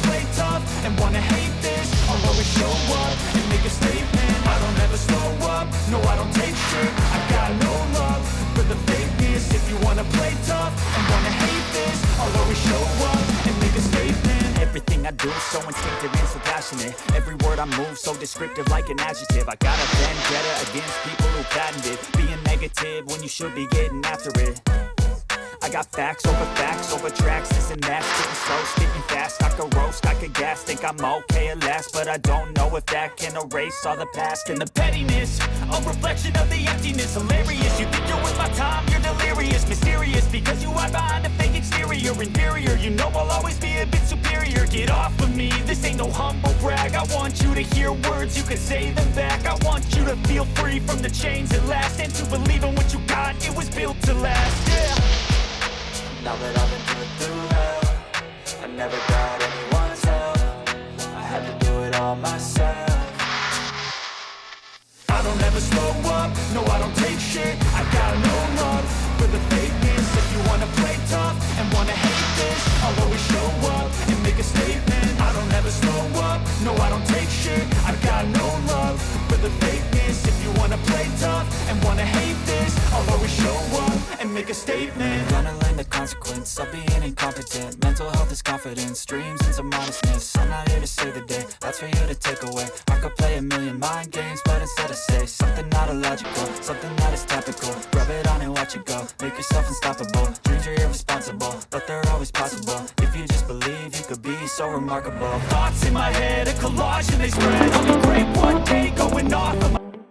play tough and wanna hate this, I'll always show up and make a statement. I don't ever slow up, no I don't take shit. I got no love for the fakeness. If you wanna play tough and wanna hate this, I'll always show up and make a statement. Everything I do so instinctive and so passionate. Every word I move so descriptive like an adjective. I got a vendetta against people who patented being negative when you should be getting after it. I got facts over tracks, this and that, spitting slow, spitting fast. I could roast, I could gas, think I'm okay at last, but I don't know if that can erase all the past. And the pettiness, a reflection of the emptiness. Hilarious, you think you're worth my time, you're delirious. Mysterious, because you hide behind a fake exterior. Inferior, you know I'll always be a bit superior. Get off of me, this ain't no humble brag. I want you to hear words, you can say them back. I want you to feel free from the chains at last, and to believe in what you got, it was built to last, yeah. Now that I've been put through hell, I never got anyone's help. I had to do it all myself. I don't ever slow up, no I don't take shit. I got no love for the fakeness. If you wanna play tough and wanna hate this, I'll always show up and make a statement. I don't ever slow up, no I don't take shit. I got no love for the fakeness. If you wanna play tough and wanna hate this, I'll always show up and make a statement. Gonna learn the consequence of being incompetent. Mental health is confidence, dreams into modestness. I'm not here to save the day, that's for you to take away. I could play a million mind games, but instead I say something not illogical, something that is topical. Rub it on and watch it go, make yourself unstoppable. Dreams are irresponsible, but they're always possible. If you just believe, you could be so remarkable. Thoughts in my head, a collage and they spread. I'll be great.